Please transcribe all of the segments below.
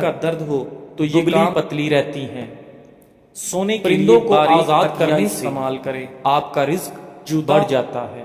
का दर्द हो तो ये दुबली काम पतली रहती हैं। सोने के परिंदों लिए को बारीक आजाद तकिया करने से इस्तेमाल करें। आपका रिज्क जुदा बढ़ जाता है।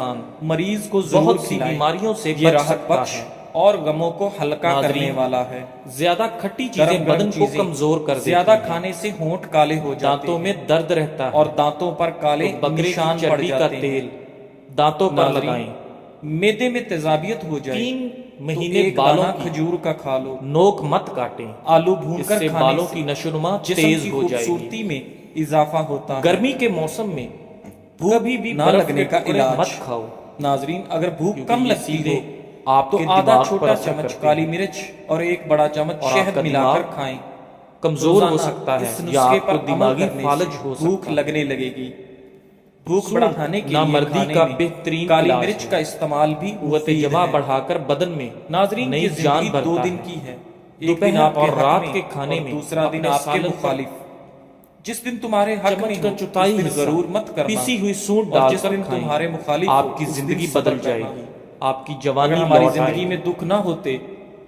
آسان مریض کو ضرور بہت سی کھلائیں۔ بیماریوں سے یہ بچ راحت سکتا بخش ہے۔ اور غموں کو ہلکا ناظرین، کرنے والا ہے۔ زیادہ کھٹی چیزیں گرم گرم بدن کو چیزیں کمزور کر دیتی زیادہ ہیں۔ کھانے سے ہونٹ کالے ہو جاتے دانتوں ہیں میں درد رہتا ہے اور دانتوں پر کالے تو بکرے کی نشان پڑ چربی کا جاتے ہیں۔ تیل दांतों पर नाज़रीन, लगाएं। मैदे में तेजाबियत हो जाए 3 तो महीने एक बालों दाना की खजूर का खा लो। नोक मत काटें, आलू भूनकर इससे खाने बालों से की नशोनुमा जिस्म तेज की हो जाएगी। खूबसूरती में इजाफा होता है। गर्मी के मौसम में भूख कभी भी ना बर्फ लगने के का टुकड़े इलाज। मत खाओ, नाजरीन, अगर भूख क्योंकि कम ये लगती सीधे हो आपके तो आधा दिमाग पर छोटा असर चम्मच करते काली हैं मिर्च और एक बड़ा चम्मच और शहद आपका मिलाकर दिमाग खाएं। कमजोर हो रोजाना सकता है इस या नुस्खे आपको पर अमल दिमागी करने फालज से हो भूख सकता है। लगने लगेगी। भूख सूंड बढ़ाने के लिए नामर्दी खाने का में बेहतरीन काली इलाज मिर्च है। का इस्तेमाल भी कुव्वत मुफीद जमा है। बढ़ाकर बदन में नाजरीन, नई ये जान जिंदगी भरता 2 दिन है। की है। एक दोपहर दिन आपके और हक रात में के खाने और में दूसरा दिन अपने आपके सालन पर मुखालिफ। जिस दिन तुम्हारे हक चम्मच में का हो चौथाई उस दिन हिस्सा जरूर मत करना, पिसी हुई सूंड और जिस डालकर दिन खाएं। तुम्हारे मुखालिफ हो आपकी उस दिन जिंदगी सब्र बदल करना। जाएगी, आपकी अगर जवानी हमारी लौट जिंदगी आएगी। में दुख ना होते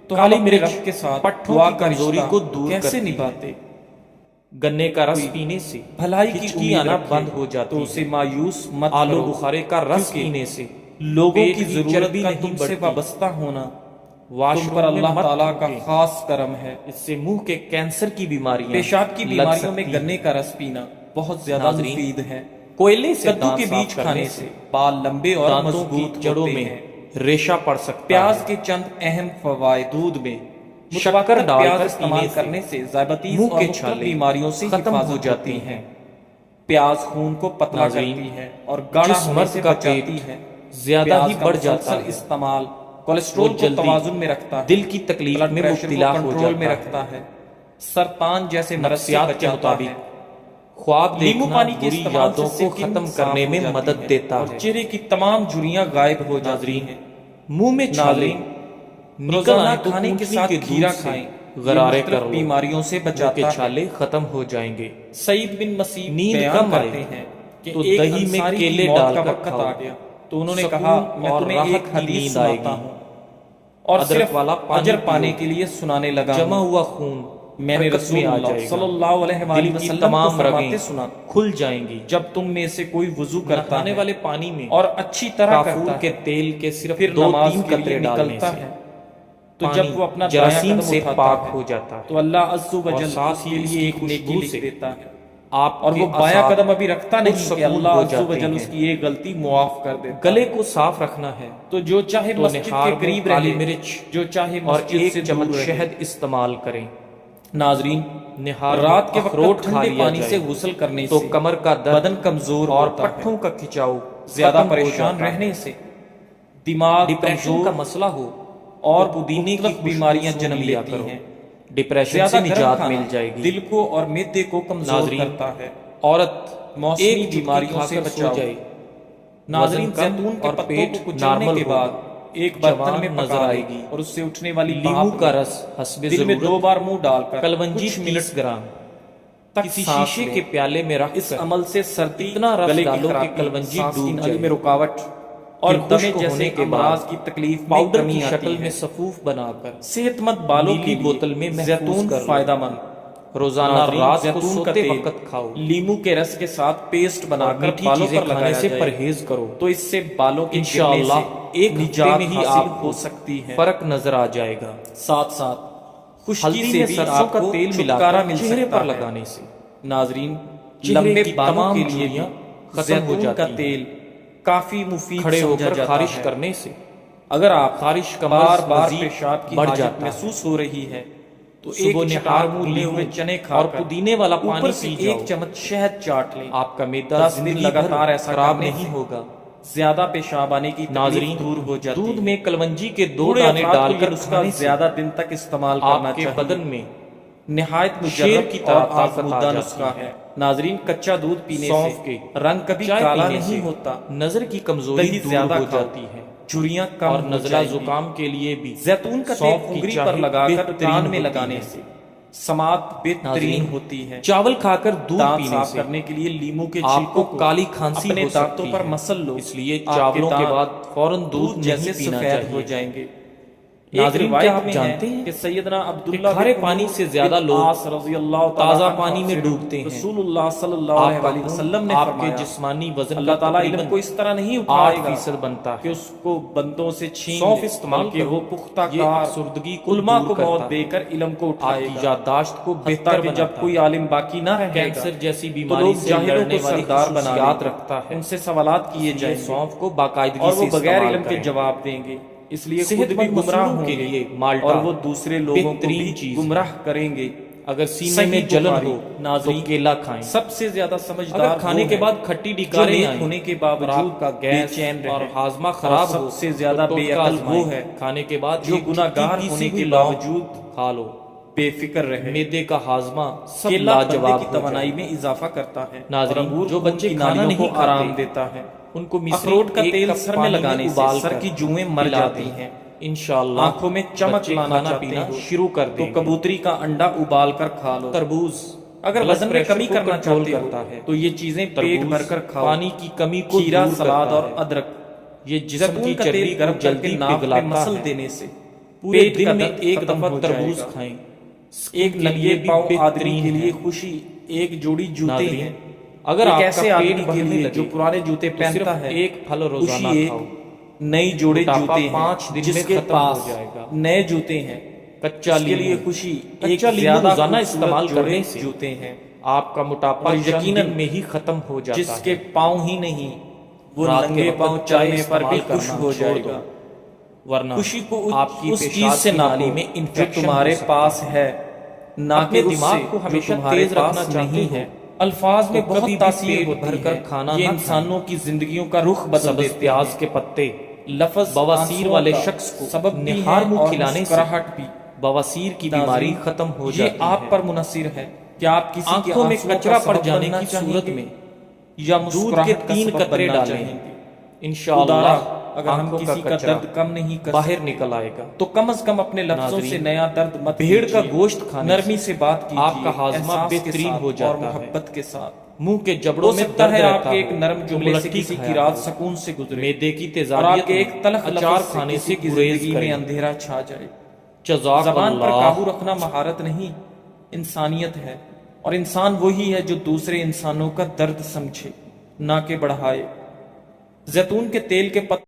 तो काली हम अपने मिर्च रब के साथ पट्ठों दुआ की का कमजोरी रिश्ता को दूर कैसे करती है। निभाते। गन्ने का रस कोई पीने से भलाई की हिचकी उम्मीद आना रखे बंद हो जाती तो उसे है। मायूस मत आलू करो, बुखारे का रस क्योंकि पीने से लोगों पेट की की जरूरत चर्बी का नहीं तुमसे बढ़ती। वाबस्ता होना तुम वॉशरूम पर में अल्लाह मत ताला का थूकें, खास करम है। इससे मुंह के कैंसर की बीमारियां पेशाब की लग बीमारियों में सकती गन्ने का रस पीना बहुत ज्यादा नाज़रीन, मुफीद है। कोयले से कद्दू दांत के साफ बीज करने खाने से से बाल लंबे और दांतों मजबूत की जड़ों होते में हैं। रेशा पड़ सकता प्याज है। के चंद अहम फवायद। दूध में मुतवक्किल शक्कर प्याज डालकर इस्तेमाल पीने करने से ज़ायबतीज़ मुंह और के मुख्तलिफ छाले बीमारियों से खत्म हो हिफाजत जाती होती हैं। प्याज खून को पतला नाज़रीन, करती है और गाढ़ा जिस होने मर्द से का बचाती पेट है। ज्यादा प्याज ही का बढ़ जाता मुसलसल है इस्तेमाल कोलेस्ट्रॉल वो को जल्दी तवाजुन में रखता है, दिल की तकलीफ ब्लड में प्रेशर को मुब्तला हो कंट्रोल में जाता रखता है, सरतान जैसे मर्ज से नफ्सियात के बचाता मुताबिक है। ख्वाब नींबू देखना पानी के बुरी इस्तेमाल यादों से को स्किन खत्म साफ करने हो में जाती मदद है देता और है। चेहरे की तमाम झुर्रियां गायब हो जाती नाज़रीन, हैं। मुंह में छाले नाज़रीन, निकल रोजाना आए तो खाने के ऊँटनी साथ के दूध खीरा से खाएं। गरारे ये कर मुख्तलिफ लो, बीमारियों से मुंह के बचाता है। छाले खत्म हो जाएंगे। सईद बिन मसीह नींद बयान कम करते आए हैं कि तो एक दही में अंसारी की केले मौत का डालकर वक्त खाओ, आ गया तो उन्होंने सुकून कहा मैं और तुम्हें राहत एक की हदीस नींद सुनाता आएगी। हूँ और अदरक सिर्फ वाला पानी अजर पाने पियो, के लिए सुनाने लगा जमा हूँ। हुआ खून मैंने हरकत में आ रसूलुल्लाह जाएगा। सल्लल्लाहु अलैहि दिल की वसल्लम को तमाम फरमाते रगें सुना, खुल जाएंगी। जब तुम में से कोई वुजू करता नहाने है वाले पानी में और अच्छी तरह काफूर करता के है तेल के सिर्फ फिर 2-3 नमाज के कतरे लिए डालने निकलता से है तो पानी जब वो अपना दायां जरासीम कदम से उठाता पाक है हो जाता है तो अल्लाह अज़्ज़ व और जल साथ उसके ही लिए इसकी एक नेकी खुशबू लिख से देता है। आपके और वो बायां असाब कदम अभी रखता नहीं कि पुरसकून अल्लाह हो अज़्ज़ व जाते जल हैं। उसकी ये गलती मुआफ कर देता गले है। को साफ रखना है तो जो चाहे तो मस्जिद निहार के में करीब काली रहे, मिर्च जो चाहे और मस्जिद से एक दूर चम्मच रहे। शहद इस्तेमाल करें। नाजरीन, निहार में रात के अखरोट वक्त खा ठंडे लिया पानी जाए से गुस्ल करने तो से कमर का दर्द बदन कमजोर और होता है। पट्ठों का खिंचाव ज्यादा खत्म हो परेशान जाता है। रहने से दिमाग डिप्रेशन कमजोर का मसला हो और तो पुदीने की मुख्तलिफ बीमारियां खुशबू जन्म लिया लेती करो। हैं। डिप्रेशन ज्यादा से गर्म निजात खाना मिल जाएगी। दिल को और मैदे को कमजोर नाज़रीन, करता है। औरत मौसमी एक चुटकी बीमारियों से खाकर सो बचाओ। जाए, नाज़रीन, वजन कम जैतून के और पत्तों पेट को कुचलने नॉर्मल के होगा, बाद एक बर्तन जवान में नजर पका आएगी। लें और उससे उठने वाली नींबू भाप का में रस हस्बे दिन में 2 जरूरत बार मुंह डालकर कलवंजी कुछ 30 मिनट ग्राम तक किसी सांस शीशे लें। के प्याले में रख इस अमल से सर्दी, इतना रस गले की डालो कि खराबी, कलवंजी सांस की डूब नली में जाए। रुकावट और फिर दमे खुश्क जैसे होने के अमराज बाद की तकलीफ में पाउडर कमी की आती शक्ल है। में सफूफ बनाकर सेहतमंद बालों नीली के लिए बोतल में महफूज जैतून कर लो। फायदेमंद। रोजाना नाज़रीन, रात को जैतून का सोते तेल वक्त खाओ। लीमू के रस के साथ पेस्ट और बनाकर मीठी बालों चीजें पर खाने लगाया से जाए परहेज करो तो इससे बालों के गिरने इंशाअल्लाह से एक हफ्ते निजात में ही हासिल आपको हो सकती है। फर्क नजर आ जाएगा। साथ साथ खुश्की हल्दी से में भी सरसों का आपको तेल छुटकारा मिलाकर मिल चेहरे सकता पर है। लगाने से नाजरीन, चेहरे लंबे की बालों तमाम के लिए झुर्रियां भी खत्म हो जैतून का जाती हैं। तेल काफी मुफीद खड़े समझा होकर जाता खारिश है। करने से अगर आप खारिश का बार मर्ज बार मजीद पेशाब की बढ़ हाजत जाता है। महसूस हो रही है तो सुबह एक निहार चटाक मुंह भुने हुए लीमू चने और खाकर पुदीने वाला पानी ऊपर से पी एक जाओ। चम्मच शहद चाट लें। आपका मैदा 10 दिन जिंदगी लगातार भर ऐसा खराब करने नहीं से होगा। ज्यादा पेशाब आने की नाजरीन, तकलीफ दूर हो जाती दूध है। में कलवंजी के 2 बूढ़े दाने अफराद को ये डालकर नुस्खा खाने से ज्यादा दिन तक इस्तेमाल करना आपके चाहिए। बदन में निहायत शेर मुजर्रब की की तरह तरह ताकत आ आजमूदा जाती नुस्खा है। है। नाजरीन, कच्चा दूध पीने सौंफ से के रंग कभी चाय काला पीने नहीं से होता, नजर की कमजोरी दही दूर ज्यादा हो खाओ, जाती है झुर्रियां कम और हो नजला जाएंगी। जुकाम के लिए भी जैतून का तेल सौंफ की उंगली चाय पर लगाकर बेहतरीन कान में होती लगाने है। से समात बेहतरीन नाज़रीन, होती है। चावल खाकर दूध दांत पीने साफ से करने के लिए लीमू के आपको छिलकों को काली खांसी अपने हो दांतों सकती पर है। मसल लो, इसलिए आपके चावलों के दांत बाद फौरन दूध जैसे नहीं पीना सफेद हो चाहिए। जाएंगे। ناظرین روایت کیا آپ میں جانتے ہے ہیں کہ سیدنا عبداللہ کہ کھارے بن پانی سے عمرو زیادہ بن لوگ عاص رضی اللہ تعالیٰ تازہ عنہ پانی میں سے ڈوبتے ہیں۔ رسول اللہ صلی اللہ آپ علیہ کا وآلہ خون وسلم نے آپ کے فرمایا جسمانی وزن اللہ کا تعالیٰ علم تقریباً کو اس طرح نہیں اٹھائے گا 8% بنتا کہ ہے۔ اس کو بندوں سے چھین سونف لے، استعمال بلکہ کرو، وہ پختہ یہ کار افسردگی کو علماء دور کو کرتا موت ہے، دے کر علم کو آپ اٹھائے کی گا، یادداشت کو حتیٰ بہتر کہ جب بناتا کوئی ہے، عالم باقی نہ رہے گا کینسر جیسی تو بیماری لوگ سے جاہلوں لڑنے کو والی سردار بنا لیں خصوصیات گے، رکھتا ہے، ان سے سوالات کیے اس لیے جائیں گے سونف کو باقاعدگی اور سے وہ بغیر استعمال علم کے کریں۔ جواب دیں گے، اس لیے صحت خود بھی مند گمراہ مسلوں ہوں کے گے لیے مالٹا اور وہ دوسرے لوگوں کو بھی بہترین چیز گمراہ کریں گے۔ اگر سینے صحیح میں جلن بخاری، ہو تو ناظرین کیلا کھائیں، سب سے زیادہ سمجھدار اگر کھانے وہ کے ہے بعد کھٹی جو ڈکاریں نیک آئیں ہونے کے اور باوجود آپ کا بے گیس چین اور رہے، ہاضمہ اور خراب سب ہو سے زیادہ تو بے ٹوٹکا عقل آزمائیں، وہ ہے کھانے کے بعد جو ایک گناہ جھکی گار پیسی ہونے ہوئی کے لونگ باوجود کھا لو، بے فکر رہے۔ معدے کا ہاضمہ سب کیلا بندے لاجواب کی ہو توانائی جائے میں گا۔ اضافہ کرتا ہے اور ناظرین انگور جو خون بچے کی کھانا نالیوں نہیں کو کھاتے آرام دیتا ہے۔ ان کو مصری اخروٹ کا ایک تیل کپ سر میں پانی لگانے سے ابال سر کر کی جوئیں مر پلا جاتی دیں۔ ہیں۔ انشاءاللہ آنکھوں میں چمک بچے لانا کھانا چاہتے پینا ہو شروع کر تو دیں گے۔ کبوتری کا انڈا ابال کر کھا لو۔ تربوز اگر بلڈ وزن میں پریشر کمی کو کرنا کنٹرول چاہتے ہو کرتا ہے، تو یہ چیزیں پیٹ تربوز بھر کر کھاؤ۔ پانی کی کمی کو کھیرا، دور سلاد کرتا اور ہے، ادرک، یہ جسم زیتون کی کا چربی تیل کو گرم کر کے جلدی ناک پہ پگھلاتا مسل ہے۔ دینے سے پورے پیٹ دن کا میں درد ایک ختم دفعہ ہو جائے تربوز گا۔ کھائیں، ایک کے ننگے لیے بھی پاؤں آدمی بہترین کے لیے ہے۔ خوشی ایک جوڑی جوتے ناظرین ہیں۔ اگر ایک آپ ایسے کا آدمی پیٹ کے بڑھنے لیے لگے جو پرانے جوتے تو صرف پہنتا ہے ایک پھل روزانہ خوشی ایک کھاؤ، نئی جوڑے موٹاپا جوتے 5 ہیں دن جس میں کے ختم ہو پاس جائے گا۔ نئے جوتے ہیں، کچا اس کے لیے لیمو، خوشی ایک کچا لیمو زیادہ روزانہ خوبصورت استعمال جوڑے کرنے سے جوتے ہیں، آپ کا موٹاپا اور چند یقیناً دن میں ہی ختم ہو جاتا جس ہے۔ کے پاؤں ہی نہیں وہ رات کے ننگے وقت پاؤں چائے چلنے پر بھی استعمال خوش کرنا ہو چھوڑ جائے دو، گا۔ ورنہ خوشی کو آپ کی اس پیشاب چیز سے کی ناپو نالی میں جو انفیکشن تمہارے ہو سکتا پاس ہے، نہ اپنے کہ اس دماغ سے کو جو ہمیشہ تمہارے تیز رکھنا پاس چاہتے نہیں ہو ہے۔ الفاظ میں تو بہت کبھی بھی تاثیر پیٹ ہوتی بھر کر ہے، کھانا یہ نہ انسانوں کی زندگیوں کا رخ بدل سبز دیتے پیاز ہیں۔ کے پتے لفظ بواسیر آنسوؤں والے کا شخص کو سبب بھی نہار ہے منہ اور کھلانے سے مسکراہٹ بھی۔ بواسیر کی بیماری ناظرین، ختم ہو یہ جاتی آپ ہے۔ پر منحصر ہے کہ آپ کسی کے آنکھوں میں آنسوؤں کچرا کا پڑ سبب جانے بننا کی چاہیں صورت گے میں یا دودھ کے مسکراہٹ کا 3 سبب قطرے بننا ڈالیں، چاہیں گے۔ انشاءاللہ خدا را، اگر ہم آنکھوں کسی کا کچرا درد کم نہیں کر باہر سکتے نکل آئے گا۔ تو کم از کم اپنے لفظوں سے ناظرین، نیا درد مت بھیڑ کا کیجیے۔ گوشت کھانے نرمی سے بات کیجیے، آپ کا ہاضمہ احساس کے بہترین ساتھ ہو جاتا اور ہے۔ محبت کے ساتھ۔ منہ کے ہو جبڑوں میں سکتا درد ہے آپ رہتا کے ایک ہو نرم تو جملے سے ملٹھی کسی کی کھایا رات کرو۔ سکون سے گزرے معدے کی اور آپ تیزابیت کے ایک تلخ اچار لفظ سے کھانے کسی سے کی گریز زندگی میں کریں۔ اندھیرا چھا جائے۔ جزاک زبان پر اللہ۔ قابو رکھنا مہارت نہیں، انسانیت ہے، اور انسان وہی ہے جو دوسرے انسانوں کا درد سمجھے نہ کہ بڑھائے۔ زیتون کے تیل کے